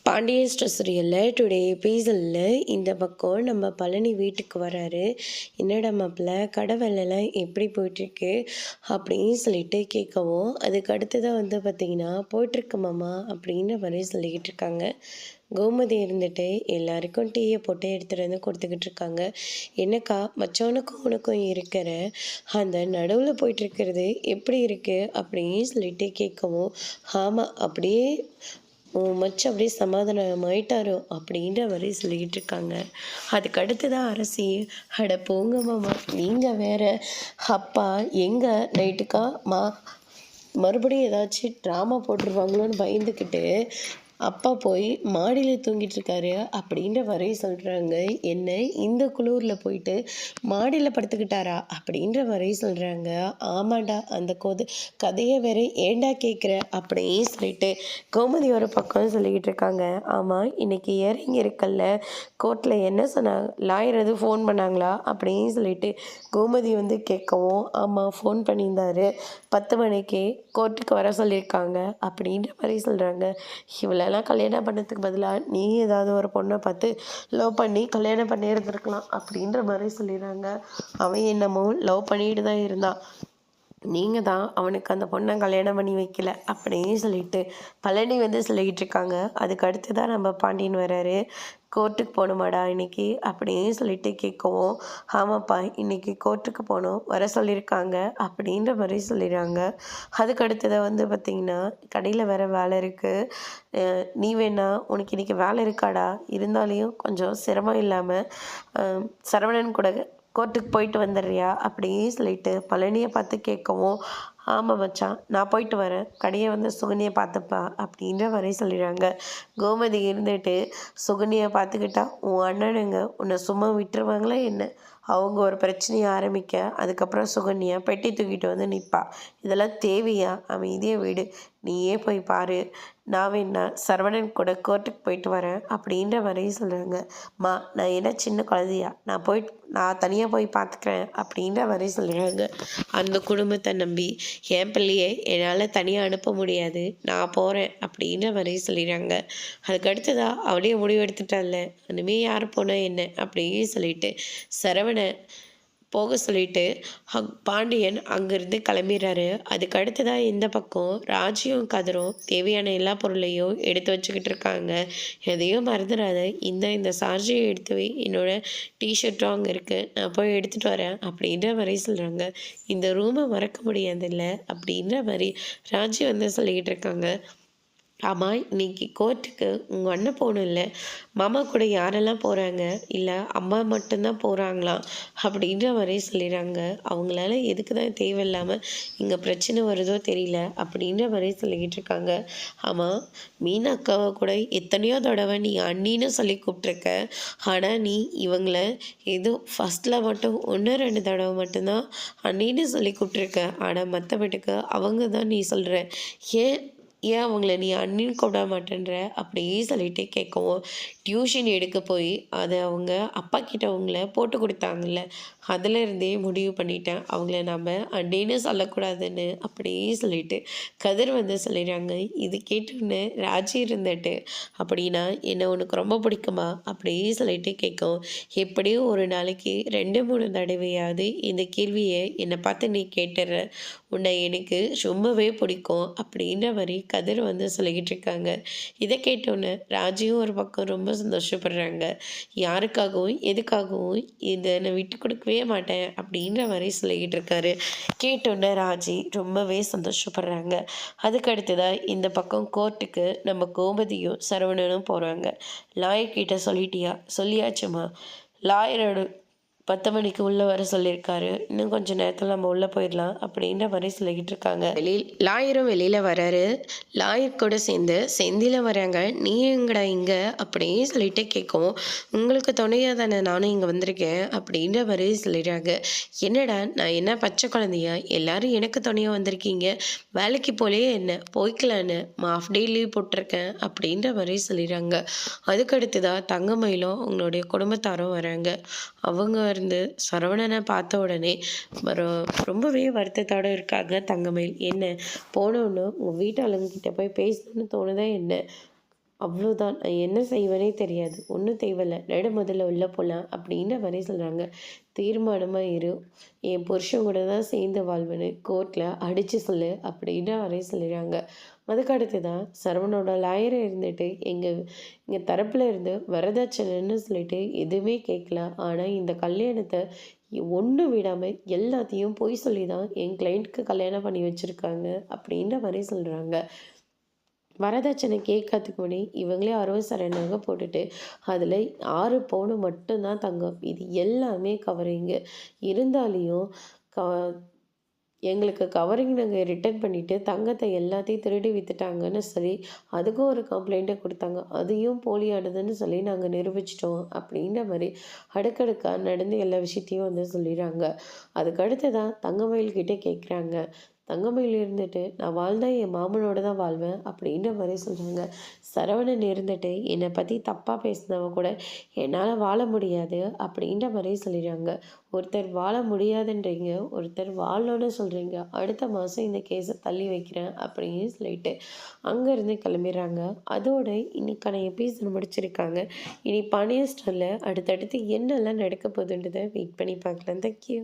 Pandian store சீரியலில் today எபிசோடில் இந்த பக்கம் நம்ம பழனி வீட்டுக்கு வராரு. என்னடா மாப்பிள்ள கடை வேலைலாம் எப்படி போயிட்டுருக்கு அப்படின்னு சொல்லிட்டு கேட்கவும், அதுக்கு அடுத்ததாக பார்த்திங்கன்னா போயிட்டுருக்கு மாமா அப்படின்ற மாதிரி சொல்லிக்கிட்டு இருக்காங்க. கோமதி இருந்துட்டு எல்லாருக்கும் டீயை போட்டு எடுத்துகிட்டு வந்து கொடுத்துக்கிட்டு இருக்காங்க. என்னக்கா மச்சவனுக்கும் உனக்கும் இருக்கிற அந்த நடுவில் போயிட்டுருக்கிறது எப்படி இருக்குது அப்படின்னு சொல்லிட்டு கேட்கவும், ஆமாம் அப்படியே மச்சு அப்படியே சமாதானம் ஆயிட்டாரோ அப்படின்ற மாதிரி சொல்லிக்கிட்டு இருக்காங்க. அதுக்கு அடுத்து தான் அரசி, அட போங்க மாமா நீங்கள் வேற, அப்பா எங்கே நைட்டுக்கா மறுபடியும் ஏதாச்சும் ட்ராமா போட்டுருவாங்களோன்னு பயந்துக்கிட்டு அப்பா போய் மாடியில் தூங்கிட்டு இருக்காரு அப்படின்ற வரைய சொல்கிறாங்க. என்ன இந்த குளூரில் போயிட்டு மாடியில் படுத்துக்கிட்டாரா அப்படின்ற வரைய சொல்கிறாங்க. ஆமாண்டா அந்த கதையை வேற ஏண்டா கேட்குற அப்படின்னு சொல்லிட்டு கோமதி ஒரு பக்கம் சொல்லிக்கிட்டு இருக்காங்க. ஆமாம் இன்னைக்கு இறங்கி இருக்கல்ல கோர்ட்டில் என்ன சொன்னாங்க, லாயர் எதுவும் ஃபோன் பண்ணாங்களா அப்படின்னு சொல்லிட்டு கோமதி கேட்கவும், ஆமாம் ஃபோன் பண்ணியிருந்தாரு 10 மணிக்கு கோர்ட்டுக்கு வர சொல்லியிருக்காங்க அப்படின்ற மாதிரி சொல்கிறாங்க. இவ்வளோலாம் கல்யாணம் பண்ணதுக்கு பதிலாக நீ ஏதாவது ஒரு பொண்ணை பார்த்து லவ் பண்ணி கல்யாணம் பண்ணி இருந்திருக்கலாம் அப்படின்ற மாதிரி சொல்லிடுறாங்க. அவன் என்னமோ லவ் பண்ணிட்டு தான் இருந்தான், நீங்கள் தான் அவனுக்கு அந்த பொண்ணை கல்யாணம் பண்ணி வைக்கல அப்படின்னு சொல்லிட்டு பழனி சொல்லிக்கிட்டு இருக்காங்க. அதுக்கு அடுத்து தான் நம்ம பாண்டியன் வர்றாரு. கோர்ட்டுக்கு போகணுமாடா இன்னைக்கு அப்படின்னு சொல்லிட்டு கேட்கவும், ஆமாப்பா இன்னைக்கு கோர்ட்டுக்கு போகணும் வர சொல்லியிருக்காங்க அப்படின்ற மாதிரி சொல்லிடுறாங்க. அதுக்கு அடுத்ததை பார்த்திங்கன்னா கடையில் வேறு வேலை இருக்குது, நீ வேணா உனக்கு இன்றைக்கி வேலை இருக்காடா, இருந்தாலையும் கொஞ்சம் சிரமம் இல்லாமல் சரவணன் கூட கோர்ட்டுக்கு போயிட்டு வந்துடுறியா அப்படின்னு சொல்லிட்டு பழனியை பார்த்து கேட்கவும், ஆமாம் மச்சான் நான் போயிட்டு வரேன், கடையை சுகன்யை பார்த்துப்பா அப்படின்ற மாதிரி சொல்லிடுறாங்க. கோமதி இருந்துட்டு, சுகன்யை பார்த்துக்கிட்டா உன் அண்ணனுங்க உன்னை சும்மா விட்டுருவாங்களா என்ன, அவங்க ஒரு பிரச்சனையை ஆரம்பிக்க அதுக்கப்புறம் சுகன்யா பெட்டி தூக்கிட்டு நிற்பா, இதெல்லாம் தேவையா, அமைதியை விடு, நீயே போய் பாரு, நான் வேணா சரவணன் கூட கோர்ட்டுக்கு போயிட்டு வரேன் அப்படின்ற மாதிரி சொல்கிறாங்க. நான் என்ன சின்ன குழந்தையா, நான் தனியாக போய் பார்த்துக்கிறேன் அப்படின்ற மாதிரி சொல்கிறாங்க. அந்த குடும்பத்தை நம்பி என் பிள்ளையை என்னால் தனியாக அனுப்ப முடியாது, நான் போகிறேன் அப்படின்ற மாதிரி சொல்லிடுறாங்க. அதுக்கு அடுத்ததாக அவளையே முடிவு எடுத்துட்டால, இனிமேல் யார் போனால் என்ன அப்படின்னு சொல்லிட்டு சரவணை போக சொல்லிட்டு பாண்டியன் அங்கேருந்து கிளம்பிடுறாரு. அதுக்கு அடுத்ததாக இந்த பக்கம் ராஜியும் கதிரும் தேவையான எல்லா பொருளையும் எடுத்து வச்சுக்கிட்டு இருக்காங்க. எதையும் மறந்துடாத, இந்த சார்ஜையும் எடுத்து வை, என்னோட டிஷர்ட்டும் அங்கே இருக்குது, நான் போய் எடுத்துகிட்டு வரேன் அப்படின்ற மாதிரி சொல்கிறாங்க. இந்த ரூமை மறக்க முடியாதில்ல அப்படின்ற மாதிரி ராஜி சொல்லிக்கிட்டு இருக்காங்க. ஆமாம் இன்னைக்கு கோர்ட்டுக்கு உங்கள் அண்ணன் போகணும்ல, மாமா கூட யாரெல்லாம் போகிறாங்க, இல்லை அம்மா மட்டும்தான் போகிறாங்களாம் அப்படின்ற மாதிரி சொல்லிடுறாங்க. அவங்களால எதுக்கு தான் தேவையில்லாமல் இங்கே பிரச்சனை வருதோ தெரியல அப்படின்ற மாதிரி சொல்லிக்கிட்டு இருக்காங்க. ஆமாம் மீனா அக்காவை கூட எத்தனையோ தடவை நீ அண்ணின்னு சொல்லி கூப்பிட்ருக்க, ஆனால் நீ இவங்கள ஏதோ ஃபஸ்ட்டில் மட்டும் 1-2 தடவை மட்டும்தான் அண்ணின்னு சொல்லி கூப்பிட்ருக்க, ஆனால் மற்றபடிக்கு அவங்க தான் நீ சொல்கிற, ஏன் அவங்கள நீ அண்ணின்னு கூப்பிட மாட்டேன்ற அப்படியே சொல்லிட்டு கேட்கவும், டியூஷன் எடுக்க போய் அதை அவங்க அப்பா கிட்ட அவங்கள போட்டு கொடுத்தாங்கல்ல, அதிலிருந்தே முடிவு பண்ணிட்டேன் அவங்கள நம்ம அண்ணின்னு சொல்லக்கூடாதுன்னு அப்படியே சொல்லிட்டு கதிர் சொல்லிடுறாங்க. இது கேட்டோன்னு ராஜி இருந்துட்டு, அப்படின்னா என்ன உனக்கு ரொம்ப பிடிக்குமா அப்படியே சொல்லிட்டு கேட்கும். எப்படியும் ஒரு நாளைக்கு 2-3 தடவையாவது இந்த கேள்வியை என்னை பார்த்து நீ கேட்டுற, உன்னை எனக்கு ரொம்பவே பிடிக்கும் அப்படின்ற மாதிரி கதிர் சொல்லிக்கிட்டு இருக்காங்க. இதை கேட்டோன்னே ராஜியும் ஒரு பக்கம் ரொம்ப சந்தோஷப்படுறாங்க. யாருக்காகவும் எதுக்காகவும் இதை நான் விட்டு கொடுக்கவே மாட்டேன் அப்படின்ற மாதிரி சொல்லிக்கிட்டு இருக்காரு. கேட்டோன்னே ராஜி ரொம்பவே சந்தோஷப்படுறாங்க. அதுக்கு அடுத்ததாக இந்த பக்கம் கோர்ட்டுக்கு நம்ம கோமதியும் சரவணனும் போகிறாங்க. லாயர் கிட்ட சொல்லிட்டியா, சொல்லியாச்சுமா, லாயரோட 10 மணிக்கு உள்ளே வர சொல்லியிருக்காரு, இன்னும் கொஞ்சம் நேரத்தில் நம்ம உள்ளே போயிடலாம் அப்படின்ற மாதிரி சொல்லிக்கிட்டு இருக்காங்க. லாயரும் வெளியில் வராரு. லாயர் கூட சேர்ந்து செந்தில வராங்க. நீ எங்கடா இங்கே அப்படின்னு சொல்லிட்டு கேட்கும். உங்களுக்கு துணையாக தானே நானும் இங்கே வந்திருக்கேன் அப்படின்ற மாதிரி சொல்லிடுறாங்க. என்னடா நான் என்ன பச்சை குழந்தையா, எல்லாரும் எனக்கு துணையாக வந்திருக்கீங்க, வேலைக்கு போலேயே என்ன போய்க்கலான்னு ஆஃப் டே லீவ் போட்டிருக்கேன் அப்படின்ற மாதிரி சொல்லிடுறாங்க. அதுக்கடுத்துதான் தங்கமயிலும் உங்களுடைய குடும்பத்தாரும் வராங்க. அவங்க சரவணனை பார்த்த உடனே ரொம்பவே வருத்தத்தோடு இருக்காங்க தங்கமயில். என்ன போனோன்னு உங்கள் வீட்டு ஆளுங்கிட்ட போய் பேசணும்னு தோணுதா என்ன, அவ்வளோதான். நான் என்ன செய்வேனே தெரியாது. ஒண்ணும் தேவையில்ல. நடு முதல்ல உள்ள போலாம் அப்படின்ற மாரி சொல்றாங்க. தீர்மானமா இரு. என் புருஷன் கூட தான் சேர்ந்து வாழ்வேன்னு கோர்ட்ல அடிச்சு சொல்லு அப்படின்ற மாரி சொல்லிடுறாங்க. அதுக்கு அடுத்து தான் சரவணோட லாயர் இருந்துட்டு எங்க எங்க தரப்புல இருந்து வரதட்சணைன்னு சொல்லிட்டு எதுவுமே கேட்கல. ஆனா இந்த கல்யாணத்த ஒண்ணு விடாம எல்லாத்தையும் பொய் சொல்லி தான் என் கிளையண்ட்க்கு கல்யாணம் பண்ணி வச்சிருக்காங்க அப்படின்ற மாரி சொல்றாங்க. வரதட்சணை கேட்கறதுக்கு முன்னாடி இவங்களே அரவ சரணாக போட்டுட்டு, அதில 6 பவுனு மட்டும் தான் தங்கம். இது எல்லாமே கவரிங்கு. இருந்தாலியும் க எங்களுக்கு கவரிங் நாங்க ரிட்டர்ன் பண்ணிட்டு, தங்கத்த எல்லாத்தையும் திருடி வித்துட்டாங்கன்னு சொல்லி, அதுக்கும் ஒரு கம்ப்ளைண்ட்ட குடுத்தாங்க. அதையும் போலியானதுன்னு சொல்லி நாங்க நிரூபிச்சுட்டோம். அப்படின்ற மாரி அடுக்கடுக்கா நடந்த எல்லா விஷயத்தையும் வந்து சொல்லிறாங்க. அதுக்கு அடுத்து தான் தங்கமயில் கிட்ட கேட்குறாங்க. தங்கமயில் இருந்துட்டு, "நான் வாழ்ந்தா என் மாமனோட தான் வாழ்வேன்." அப்படின்ற மாரி சொல்றாங்க. சரவணன் இருந்துட்டு, "என்னை பத்தி தப்பா பேசினவன் கூட என்னால வாழ முடியாது." அப்படின்ற மாரி சொல்லிறாங்க. ஒருத்தர் வாழ முடியாதுன்றீங்க, ஒருத்தர் வாழணும்னு சொல்றீங்க. அடுத்த மாசம் இந்த கேஸ தள்ளி வைக்கிறேன் அப்படின்னு சொல்லிட்டு, அங்கேருந்து கிளம்பிடுறாங்க. அதோட இன்னைக்கான எபிசோட் முடிச்சிருக்காங்க. இனி பாண்டியன் ஸ்டோர்ல அடுத்தடுத்து என்னெல்லாம் நடக்க போகுதுன்றத வெயிட் பண்ணி பார்க்கலாம். Thank you.